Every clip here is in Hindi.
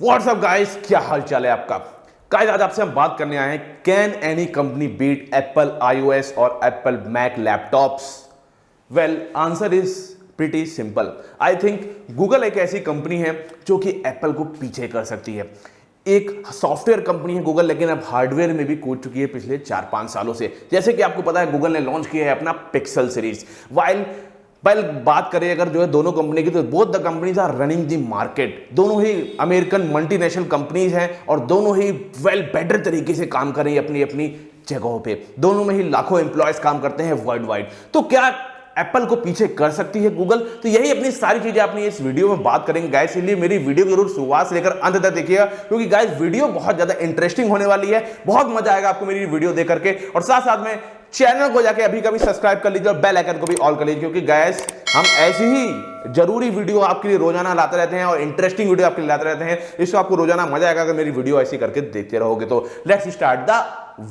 व्हाट्सअप गाइस, क्या हाल चाल है आपका। गाइस आज आपसे हम बात करने आए हैं, can any company beat Apple iOS और Apple Mac laptops. Well answer is pretty simple. I think Google एक ऐसी कंपनी है जो कि एप्पल को पीछे कर सकती है। एक सॉफ्टवेयर कंपनी है गूगल, लेकिन अब हार्डवेयर में भी कूद चुकी है पिछले 4-5 सालों से। जैसे कि आपको पता है गूगल ने लॉन्च किया है अपना पिक्सल सीरीज। वाइल बात करें अगर जो है दोनों कंपनी की, तो both the companies are running the market. दोनों ही अमेरिकन मल्टीनेशनल कंपनीज हैं और दोनों ही वेल बेटर तरीके से काम कर रही है अपनी अपनी जगहों पे। दोनों में ही लाखों एम्प्लॉयज काम करते हैं वर्ल्ड वाइड। तो क्या एप्पल को पीछे कर सकती है गूगल? तो यही अपनी सारी चीजें अपनी इस वीडियो में बात करेंगे गाइस। इसलिए मेरी वीडियो जरूर शुरुआत से लेकर अंत तक देखिएगा, क्योंकि गाइस वीडियो बहुत ज्यादा इंटरेस्टिंग होने वाली है। बहुत मजा आएगा आपको मेरी वीडियो देख करके। और साथ साथ में चैनल को जाके अभी कभी सब्सक्राइब कर लीजिए और बेल आइकन को भी ऑल कर लीजिए, क्योंकि गाइस हम ऐसी ही जरूरी वीडियो आपके लिए रोजाना लाते रहते हैं और इंटरेस्टिंग वीडियो आपके लिए लाते रहते हैं। इससे आपको रोजाना मजा आएगा अगर मेरी वीडियो ऐसी करके देखते रहोगे। तो let's start the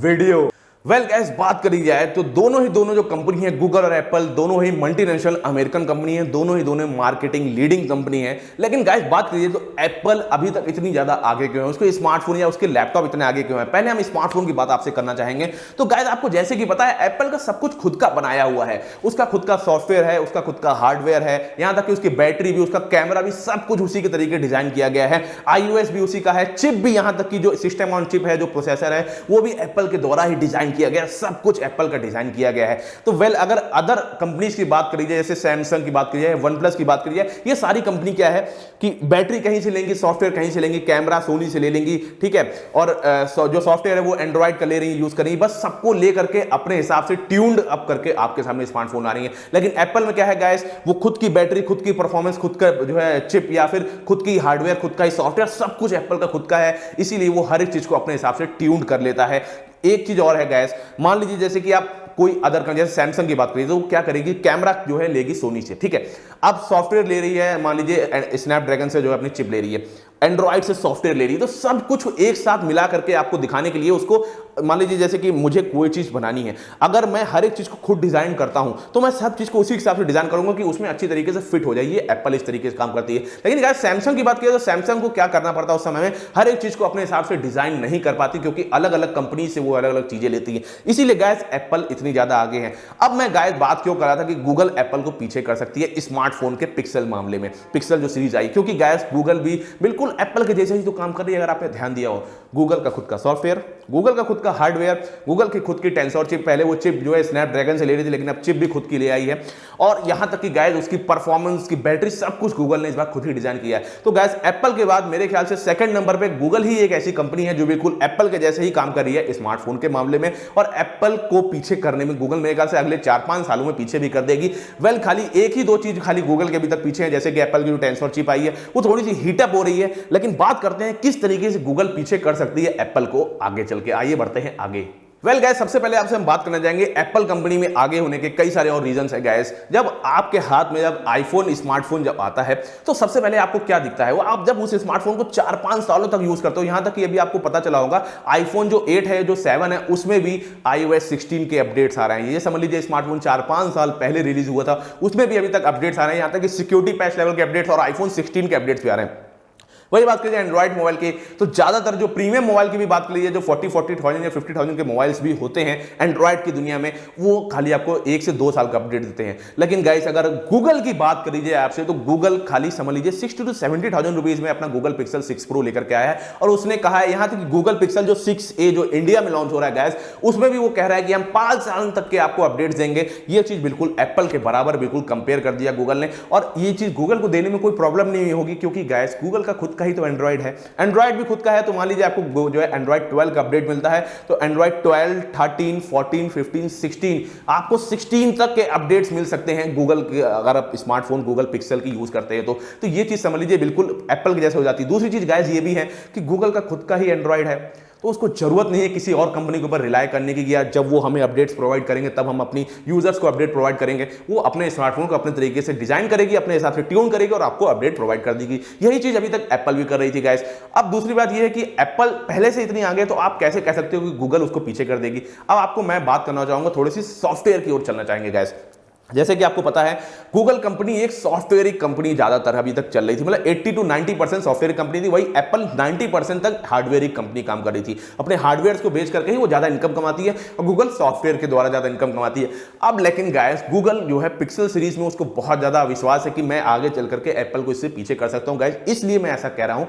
video. Well guys बात करी जाए तो दोनों जो कंपनी है गूगल और एप्पल, दोनों ही मल्टीनेशनल अमेरिकन कंपनी है। दोनों ही मार्केटिंग लीडिंग कंपनी है। लेकिन गाइस बात करिए तो एप्पल अभी तक इतनी ज्यादा आगे क्यों है, उसके स्मार्टफोन या उसके लैपटॉप इतने आगे क्यों है। पहले हम स्मार्टफोन की बात आपसे करना चाहेंगे। तो गाइस आपको जैसे कि पता है एप्पल का सब कुछ खुद का बनाया हुआ है। उसका खुद का सॉफ्टवेयर है, उसका खुद का हार्डवेयर है, यहां तक कि उसकी बैटरी भी, उसका कैमरा भी, सब कुछ उसी के तरीके डिजाइन किया गया है। iOS भी उसी का है, चिप भी, यहां तक कि जो सिस्टम ऑन चिप है, जो प्रोसेसर है, वो भी एप्पल के द्वारा ही डिजाइन किया गया। सब कुछ एप्पल का डिजाइन किया गया है। तो वेल अगर अदर कंपनीज की बात करी जाए, जैसे सैमसंग की बात करी जाए, वन प्लस की बात करी जाए, ये सारी कंपनी क्या है कि बैटरी कहीं से लेंगी, सॉफ्टवेयर कहीं से लेंगी, कैमरा सोनी से ले लेंगी, ठीक है, और जो सॉफ्टवेयर है वो एंड्रॉइड का ले रही है, यूज कर रही है। बस सबको लेकर के अपने हिसाब से ट्यून्ड अप करके आपके सामने स्मार्टफोन आ रही है। लेकिन एप्पल में क्या है गाइस, वो खुद की बैटरी, खुद की परफॉर्मेंस, खुद का जो है चिप या फिर खुद की हार्डवेयर, खुद का ही सॉफ्टवेयर, सब कुछ एप्पल का खुद का है। इसीलिए वो हर एक चीज को अपने हिसाब से ट्यून्ड कर लेता है। एक चीज और है गैस, मान लीजिए जैसे कि आप कोई अदर कंपनी जैसे सैमसंग की बात करिए तो वो क्या करेगी, कैमरा जो है लेगी सोनी से, ठीक है। अब सॉफ्टवेयर ले रही है, मान लीजिए स्नैपड्रैगन से जो है अपनी चिप ले रही है, एंड्रॉइड से सॉफ्टवेयर ले रही है। तो सब कुछ एक साथ मिला करके आपको दिखाने के लिए उसको, मान लीजिए जैसे कि मुझे कोई चीज बनानी है, अगर मैं हर एक चीज को खुद डिजाइन करता हूं तो मैं सब चीज को उसी हिसाब से डिजाइन करूंगा कि उसमें अच्छी तरीके से फिट हो जाए। ये एप्पल इस तरीके से काम करती है। लेकिन गाइस सैमसंग की बात करें तो सैमसंग को क्या करना पड़ता है उस समय में, हर एक चीज को अपने हिसाब से डिजाइन नहीं कर पाती, क्योंकि अलग अलग कंपनी से वो अलग अलग चीजें लेती है। इसीलिए गाइस एप्पल इतनी ज्यादा आगे है। अब मैं गाइस बात क्यों कर रहा था कि गूगल एप्पल को पीछे कर सकती है स्मार्टफोन के पिक्सल मामले में, पिक्सल जो सीरीज आई, क्योंकि गाइस गूगल भी बिल्कुल एप्पल के जैसे ही तो काम कर रही है। अगर आपने ध्यान दिया हो, गूगल का खुद का सॉफ्टवेयर, गूगल का खुद का हार्डवेयर, गूगल की खुद की टेंसर चिप, पहले वो चिप जो है स्नैपड्रैगन से ले रही थी, लेकिन अब चिप भी खुद की ले आई है। और यहां तक कि गाइस उसकी परफॉर्मेंस, की बैटरी, सब कुछ गूगल ने इस बार खुद ही डिजाइन किया है। तो गाइस एप्पल के बाद मेरे ख्याल से सेकंड नंबर पे गूगल ही एक ऐसी कंपनी है जो बिल्कुल एप्पल के जैसे ही काम कर रही है स्मार्टफोन के मामले में। और एप्पल को पीछे करने में गूगल मेरे ख्याल से अगले 4-5 सालों में पीछे भी कर देगी। वेल खाली एक ही दो चीज खाली गूगल के अभी तक पीछे है, जैसे कि एप्पल की जो टेंसर चिप आई है वो थोड़ी सी हीटअप हो रही है। लेकिन बात करते हैं किस तरीके से गूगल पीछे कर सकती है एप्पल को आगे चल के। आइए बढ़ते हैं आगे। वेल गाइस सबसे पहले आपसे हम बात करना चाहेंगे एप्पल कंपनी में आगे होने के कई सारे और रीजंस है गाइस। जब आपके हाथ में जब आईफोन स्मार्टफोन जब आता है तो सबसे पहले आपको क्या दिखता है, वो आप जब उस स्मार्टफोन को 4-5 सालों तक यूज करते हो। यहां तक कि अभी आपको पता चला होगा आईफोन जो 8 है, जो 7 है, उसमें भी iOS 16 के अपडेट्स आ रहे हैं। ये समझ लीजिए स्मार्टफोन 4-5 साल पहले रिलीज हुआ था, उसमें भी अभी तक अपडेट्स आ रहे हैं। यहां तक कि सिक्योरिटी पैच लेवल के अपडेट्स और आईफोन 16 के अपडेट्स भी आ रहे हैं। वही बात करिए एंड्रॉइड मोबाइल की, तो ज्यादातर जो प्रीमियम मोबाइल की भी बात करिए, जो 40,000 या 50,000 के मोबाइल्स भी होते हैं एंड्रॉइड की दुनिया में, वो खाली आपको 1 से 2 साल का अपडेट देते हैं। लेकिन गाइस अगर गूगल की बात करिए आपसे, तो गूगल खाली समझ लीजिए 60 to 70,000 रुपीज में अपना गूगल पिक्सल 6 प्रो लेकर के आया है। और उसने कहा है यहां तक कि गूगल पिक्सल जो 6a जो इंडिया में लॉन्च हो रहा है गाइस, उसमें भी वो कह रहा है कि हम 5 साल तक के आपको अपडेट्स देंगे। ये चीज बिल्कुल एप्पल के बराबर बिल्कुल कंपेयर कर दिया गूगल ने। और ये चीज गूगल को देने में कोई प्रॉब्लम नहीं होगी, क्योंकि गाइस गूगल का खुद का ही तो एंड्रॉइड है, एंड्रॉइड भी खुद का है। तो मान लीजिए आपको जो है एंड्रॉइड 12 का अपडेट मिलता है, तो एंड्रॉइड 12, 13, 14, 15, 16, आपको 16 तक के अपडेट्स मिल सकते हैं गूगल के, अगर आप स्मार्टफोन गूगल पिक्सल की यूज करते हैं तो ये चीज समझ लीजिए बिल्कुल एप्पल के जैसे हो जाती है। दूसरी चीज गाइस ये भी है कि गूगल का खुद का ही एंड्रॉइड है, तो उसको जरूरत नहीं है किसी और कंपनी के ऊपर रिलाय करने की, या जब वो हमें अपडेट्स प्रोवाइड करेंगे तब हम अपनी यूजर्स को अपडेट प्रोवाइड करेंगे। वो अपने स्मार्टफोन को अपने तरीके से डिजाइन करेगी, अपने हिसाब से ट्यून करेगी और आपको अपडेट प्रोवाइड कर देगी। यही चीज अभी तक एप्पल भी कर रही थी गाइस। अब दूसरी बात यह है कि एप्पल पहले से इतनी आगे, तो आप कैसे कह सकते हो कि गूगल उसको पीछे कर देगी। अब आपको मैं बात करना चाहूंगा, थोड़ी सी सॉफ्टवेयर की ओर चलना चाहेंगे गाइस। जैसे कि आपको पता है गूगल कंपनी एक सॉफ्टवेयर कंपनी ज्यादातर अभी तक चल रही थी, मतलब 80 to 90% सॉफ्टवेयर कंपनी थी, वही एप्पल 90% तक हार्डवेयर कंपनी काम कर रही थी। अपने हार्डवेयर को बेच करके ही वो ज्यादा इनकम कमाती है और गूगल सॉफ्टवेयर के द्वारा ज्यादा इनकम कमाती है। अब लेकिन गाइस गूगल जो है पिक्सल सीरीज में उसको बहुत ज्यादा विश्वास है कि मैं आगे चल करके एप्पल को इससे पीछे कर सकता हूं गाइस, इसलिए मैं ऐसा कह रहा हूं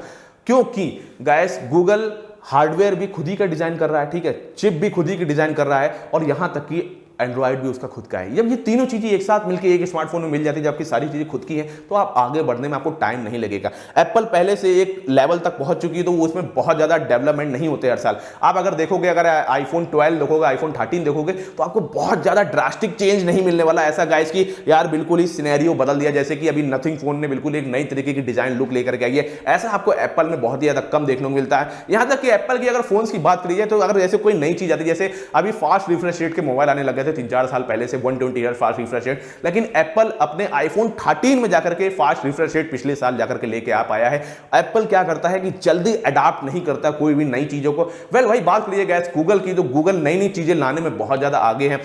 क्योंकि गाइस गूगल हार्डवेयर भी खुद ही का डिजाइन कर रहा है, ठीक है, चिप भी खुद ही की डिजाइन कर रहा है और यहां तक कि एंड्रॉइड भी उसका खुद का है। जब ये तीनों चीजें एक साथ मिलकर एक स्मार्टफोन में मिल जाती है, जबकि सारी चीजें खुद की है, तो आप आगे बढ़ने में आपको टाइम नहीं लगेगा। एप्पल पहले से एक लेवल तक पहुंच चुकी है, तो वो उसमें बहुत ज्यादा डेवलपमेंट नहीं होते हर साल। आप अगर देखोगे, अगर आईफोन 12 देखोगे, आईफोन 13 देखोगे, तो आपको बहुत ज्यादा ड्रास्टिक चेंज नहीं मिलने वाला। ऐसा गाइस कि यार बिल्कुल ही सिनेरियो बदल दिया, जैसे कि अभी नथिंग फोन ने बिल्कुल एक नई तरीके की डिजाइन लुक लेकर के आई है, ऐसा आपको एप्पल में बहुत ही ज्यादा कम देखने को मिलता है। यहां तक कि एप्पल की अगर फोन की बात करी जाए, तो अगर जैसे कोई नई चीज आती है, जैसे अभी फास्ट रिफ्रेश रेट के मोबाइल आने लगे थे 3-4 साल पहले से 120 हर्ट्ज फास्ट रिफ्रेश रेट, लेकिन एप्पल अपने आईफोन 13 में जाकर के फास्ट रिफ्रेश रेट पिछले साल जाकर के लेके आ पाया है। एप्पल क्या करता है कि जल्दी अडॉप्ट नहीं करता कोई भी नई चीजों को। वेल भाई बात करिए गैस गूगल की, तो गूगल नई नई चीजें लाने में बहुत ज्यादा आगे है।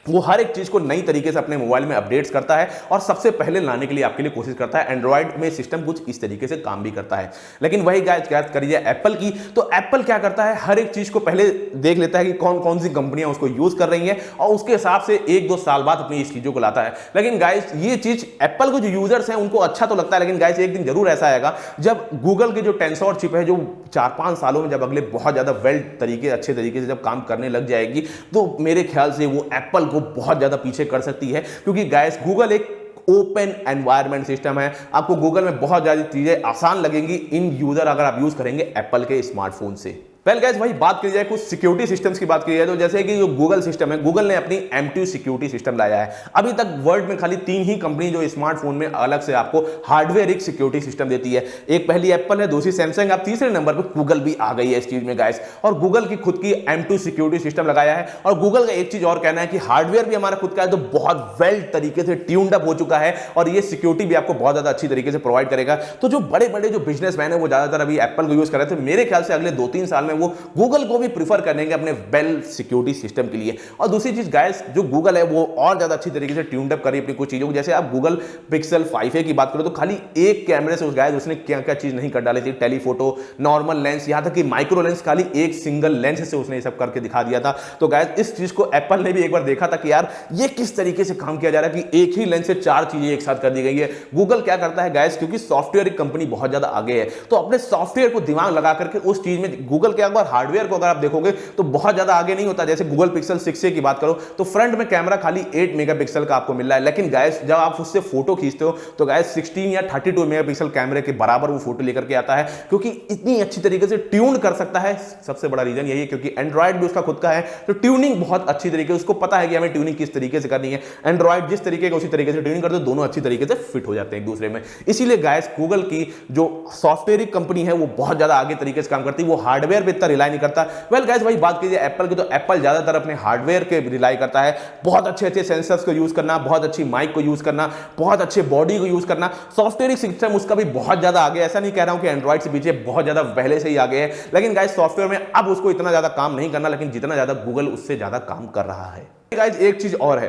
वो हर एक चीज को नई तरीके से अपने मोबाइल में अपडेट्स करता है और सबसे पहले लाने के लिए आपके लिए कोशिश करता है। एंड्रॉइड में सिस्टम कुछ इस तरीके से काम भी करता है, लेकिन वही गाइस बात करिए एप्पल की, तो एप्पल क्या करता है, हर एक चीज को पहले देख लेता है कि कौन कौन सी कंपनियां उसको यूज कर रही हैं और उसके हिसाब से 1-2 साल बाद अपनी इस चीजों को लाता है। लेकिन गाइस ये चीज एप्पल को जो यूजर्स हैं उनको अच्छा तो लगता है, लेकिन गाइस एक दिन जरूर ऐसा आएगा जब गूगल के जो टेंसोर चिप है, जो 4-5 सालों में जब अगले बहुत ज्यादा वेल तरीके अच्छे तरीके से जब काम करने लग जाएगी, तो मेरे ख्याल से वो एप्पल को बहुत ज्यादा पीछे कर सकती है। क्योंकि गाइस गूगल एक ओपन एनवायरनमेंट सिस्टम है, आपको गूगल में बहुत ज्यादा चीजें आसान लगेंगी इन यूजर अगर आप यूज करेंगे एप्पल के स्मार्टफोन से। वेल गाइस भाई बात की जाए कुछ सिक्योरिटी सिस्टम्स की बात की जाए, तो जैसे कि जो गूगल सिस्टम है, गूगल ने अपनी M2 सिक्योरिटी सिस्टम लाया है। अभी तक वर्ल्ड में खाली 3 ही कंपनी जो स्मार्टफोन में अलग से आपको हार्डवेयर एक सिक्योरिटी सिस्टम देती है, एक पहली एप्पल है, दूसरी सैमसंग, अब तीसरे नंबर पर गूगल भी आ गई है इस चीज में गाइस। और गूगल की खुद की M2 सिक्योरिटी सिस्टम लगाया है। और गूगल का एक चीज और कहना है कि हार्डवेयर भी हमारा खुद का है, तो बहुत वेल तरीके से ट्यून्ड अप हो चुका है और ये सिक्योरिटी भी आपको बहुत ज्यादा अच्छी तरीके से प्रोवाइड करेगा। तो जो बड़े बड़े जो बिजनेसमैन है वो ज्यादातर अभी एप्पल को यूज कर रहे थे, मेरे ख्याल से अगले 2-3 साल में वो गूगल को भी प्रीफर करेंगे अपने वेल सिक्योरिटी सिस्टम के लिए। और दूसरी चीज गाइस, जो गूगल है वो और ज्यादा अच्छी तरीके से ट्यून्ड अप करी अपनी कुछ चीजों को। जैसे आप गूगल पिक्सल 5a की बात करो, तो खाली एक कैमरे से उस गाइस उसने क्या क्या चीज नहीं कर डाली थी, टेलीफोटो, नॉर्मल लेंस, यहां तक कि माइक्रो लेंस, खाली एक सिंगल लेंस से उसने ये सब करके दिखा दिया था। तो गाइस इस चीज को एप्पल ने भी एक बार देखा था कि यार ये किस तरीके से काम किया जा रहा है कि एक ही लेंस से 4 चीजें एक साथ कर दी गई है। गूगल क्या करता है गाइस, क्योंकि सॉफ्टवेयर कंपनी बहुत ज्यादा आगे है, तो अपने सॉफ्टवेयर को दिमाग लगा करके उस चीज में गूगल के एक बार हार्डवेयर को अगर आप देखोगे तो बहुत ज्यादा आगे नहीं होता। जैसे गूगल पिक्सल 6a की बात करो, तो फ्रंट में कैमरा खाली 8 मेगापिक्सल का आपको मिल रहा है, लेकिन गाइस जब आप उससे फोटो खींचते हो तो गाइस 16 या 32 मेगापिक्सल कैमरे के बराबर वो फोटो लेकर के आता है, क्योंकि इतनी अच्छी तरीके से ट्यून कर सकता है। सबसे बड़ा रीजन यही है क्योंकि एंड्रॉइड भी उसका खुद का है, तो ट्यूनिंग बहुत अच्छी तरीके से उसको पता है कि हमें ट्यूनिंग किस तरीके से करनी है। एंड्रॉइड जिस तरीके का उसी तरीके से ट्यूनिंग करते, दोनों अच्छी तरीके से फिट हो जाते हैं एक दूसरे में। इसीलिए गाइस गूगल की जो सॉफ्टवेयर कंपनी है वो बहुत ज्यादा आगे तरीके से काम करती है, वो हार्डवेयर पे इतना रिलाई नहीं करता। वेल गाइस भाई बात कीजिए एप्पल की, तो एप्पल ज्यादातर अपने हार्डवेयर के रिलाई करता है, बहुत अच्छे अच्छे सेंसर्स को यूज करना, बहुत अच्छी माइक को यूज करना, बहुत अच्छे बॉडी को यूज करना। सॉफ्टवेयर सिस्टम उसका भी बहुत ज्यादा आगे, ऐसा नहीं कह रहा हूं कि एंड्रॉइड से पीछे, बहुत ज्यादा पहले से ही आगे है, लेकिन गाइस सॉफ्टवेयर में अब उसको इतना ज्यादा काम नहीं करना, लेकिन जितना ज्यादा गूगल उससे ज्यादा काम कर रहा है। गाइस एक चीज और है,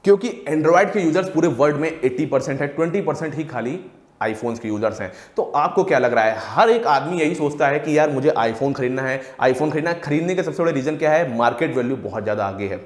क्योंकि एंड्रॉइड के यूजर्स पूरे वर्ल्ड में 80% है, 20% ही खाली आईफोन्स के यूजर्स हैं। तो आपको क्या लग रहा है, हर एक आदमी यही सोचता है कि यार मुझे आईफोन खरीदना है, आईफोन खरीदना है। खरीदने के सबसे बड़े रीजन क्या है, मार्केट वैल्यू बहुत ज्यादा आगे है,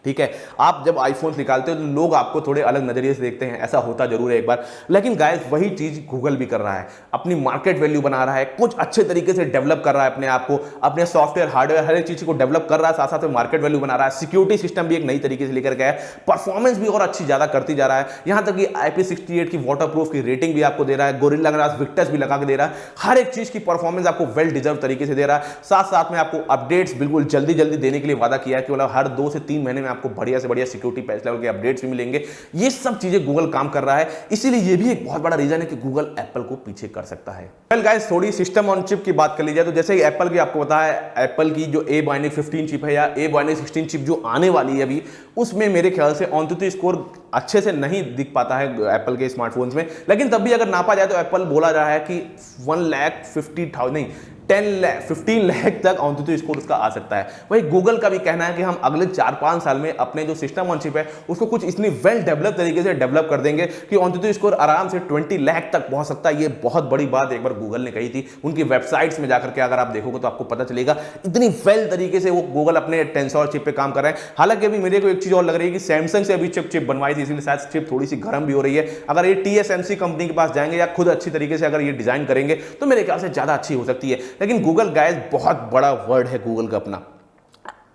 ठीक है। आप जब आईफोन निकालते हो तो लोग आपको थोड़े अलग नजरिए से देखते हैं, ऐसा होता जरूर है एक बार, लेकिन गाइस वही चीज गूगल भी कर रहा है, अपनी मार्केट वैल्यू बना रहा है, कुछ अच्छे तरीके से डेवलप कर रहा है अपने आप को, अपने सॉफ्टवेयर हार्डवेयर हर एक चीज को डेवलप कर रहा है, साथ साथ में मार्केट वैल्यू बना रहा है, सिक्योरिटी सिस्टम भी एक नई तरीके से लेकर गया है, परफॉर्मेंस भी और अच्छी ज्यादा करती जा रहा है, यहां तक कि IP68 की वाटरप्रूफ की रेटिंग भी आपको दे रहा है, गोरिल्ला ग्लास विक्टस भी लगा के दे रहा है, हर एक चीज की परफॉर्मेंस आपको वेल डिजर्व तरीके से दे रहा है। साथ साथ में आपको अपडेट्स बिल्कुल जल्दी जल्दी देने के लिए वादा किया है कि मतलब हर 2 से 3 महीने में आपको बढ़िया से बढ़िया सिक्योरिटी पैच लेवल के अपडेट्स भी मिलेंगे। ये सब चीजें गूगल काम कर रहा है, इसीलिए ये भी एक बहुत बड़ा रीजन है कि गूगल एप्पल को पीछे कर सकता है। वेल गाइस थोड़ी सिस्टम ऑन चिप की बात कर ली जाए, तो जैसे एप्पल की आपको पता है, एप्पल की जो A Bionic 15 चिप है या A Bionic 16 चिप जो आने वाली है अभी, उसमें मेरे ख्याल से ऑनटू स्कोर अच्छे से नहीं दिख पाता है एप्पल के स्मार्टफोन्स में, लेकिन तब भी अगर नापा जाए तो एप्पल बोला जा रहा है कि 1,50,000 नहीं 15 लाख तक ऑन स्कोर उसका आ सकता है। वही गूगल का भी कहना है कि हम अगले 4-5 साल में अपने जो सिस्टम ऑन चिप है उसको कुछ इतनी वेल डेवलप तरीके से डेवलप कर देंगे कि ऑन स्कोर आराम से 20 लाख तक पहुंच सकता है। ये बहुत बड़ी बात एक बार गूगल ने कही थी, उनकी वेबसाइट्स में जाकर के अगर आप देखोगे तो आपको पता चलेगा इतनी वेल तरीके से वो गूगल अपने टेंसर चिप पे काम कर रहे हैं। हालांकि अभी मेरे को एक चीज और लग रही है कि सैमसंग से अभी चिप बनवाई थी, इसलिए शायद चिप थोड़ी सी गर्म भी हो रही है। अगर ये TSMC कंपनी के पास जाएंगे या खुद अच्छी तरीके से अगर ये डिजाइन करेंगे तो मेरे ख्याल से ज्यादा अच्छी हो सकती है। लेकिन गूगल गाइस बहुत बड़ा वर्ड है गूगल का अपना,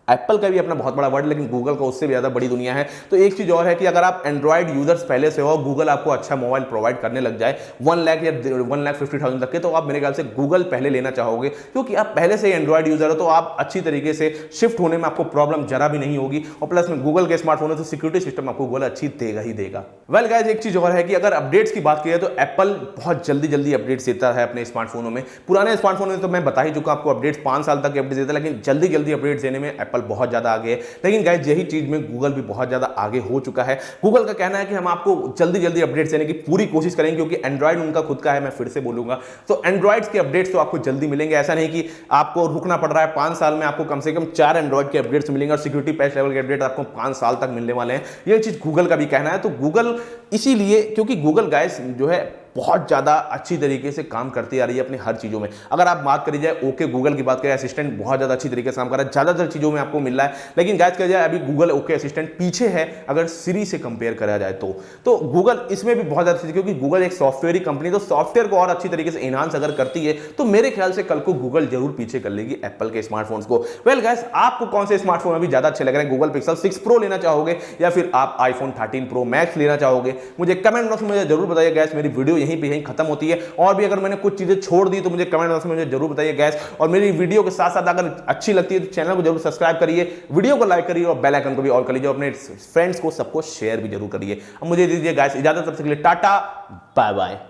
एप्पल का भी अपना बहुत बड़ा वर्ड, लेकिन गूगल का उससे भी ज़्यादा बड़ी दुनिया है। तो एक चीज़ और है कि अगर आप एंड्रॉइड यूजर्स पहले से हो, गूगल आपको अच्छा मोबाइल प्रोवाइड करने लग जाए 1 लाख या 1,50,000 तक के, तो आप मेरे ख्याल से गूगल पहले लेना चाहोगे, क्योंकि आप पहले से एंड्रॉइड यूजर हो तो आप अच्छी तरीके से शिफ्ट होने में आपको प्रॉब्लम जरा भी नहीं होगी। और प्लस में गूगल के स्मार्टफोन है तो सिक्योरिटी सिस्टम आपको गूगल अच्छी देगा ही देगा। वेल गाइस, एक चीज़ और है कि अगर अपडेट्स की बात की तो एप्पल बहुत जल्दी अपडेट्स देता है अपने स्मार्टफोनों में। पुराने स्मार्टफोन में तो मैं बता ही चुका आपको अपडेट्स 5 साल तक अपडेट देता है, लेकिन जल्दी अपडेट्स देने में एप्पल बहुत ज़्यादा आगे। लेकिन गाइस यही चीज में गूगल भी बहुत ज्यादा आगे हो चुका है। गूगल का कहना है कि हम आपको जल्दी अपडेट्स देने की पूरी कोशिश करेंगे, क्योंकि एंड्रॉइड उनका खुद का है, मैं फिर से बोलूंगा। तो एंड्रॉइड्स के अपडेट्स तो आपको जल्दी मिलेंगे, ऐसा नहीं कि आपको रुकना पड़ रहा है। 5 साल में आपको कम से कम 4 एंड्रॉइड के अपडेट्स मिलेंगे और सिक्योरिटी पैच लेवल के अपडेट आपको 5 साल तक मिलने वाले हैं। यह चीज गूगल का भी कहना है। तो गूगल इसीलिए, क्योंकि गूगल गाइस जो है बहुत ज़्यादा अच्छी तरीके से काम करती आ रही है अपनी हर चीज़ों में। अगर आप बात करी जाए ओके गूगल की बात करें, असिस्टेंट बहुत ज़्यादा अच्छी तरीके से काम कर रहा है, ज़्यादातर चीज़ों में आपको मिल रहा है। लेकिन गाइस कहा जाए अभी गूगल ओके असिस्टेंट पीछे है अगर सिरी से कंपेयर करा जाए तो गूगल इसमें भी बहुत ज़्यादा, क्योंकि गूगल एक सॉफ्टवेयर की कंपनी, तो सॉफ्टवेयर को और अच्छी तरीके से एनहांस अगर करती है तो मेरे ख्याल से कल को गूगल जरूर पीछे कर लेगी एप्पल के स्मार्टफोन्स को। वेल गाइस, आपको कौन से स्मार्टफोन अभी ज़्यादा अच्छे लग रहे हैं? गूगल पिक्सल 6 प्रो लेना चाहोगे या फिर आप आईफोन 13 प्रो मैक्स लेना चाहोगे? मुझे कमेंट बॉक्स में मुझे जरूर बताइए। गाइस मेरी वीडियो यहीं खत्म होती है, और भी अगर मैंने कुछ चीजें छोड़ दी तो मुझे कमेंट बॉक्स में मुझे जरूर बताइए गैस। और मेरी वीडियो के साथ साथ अगर अच्छी लगती है तो चैनल को जरूर सब्सक्राइब करिए, वीडियो को लाइक करिए और बेल आइकन को भी ऑल कर लीजिए। अपने फ्रेंड्स को सबको शेयर भी जरूर करिए। अब मुझे दीजिए गैस इजाजत, तब तक के लिए टाटा बाय बाय।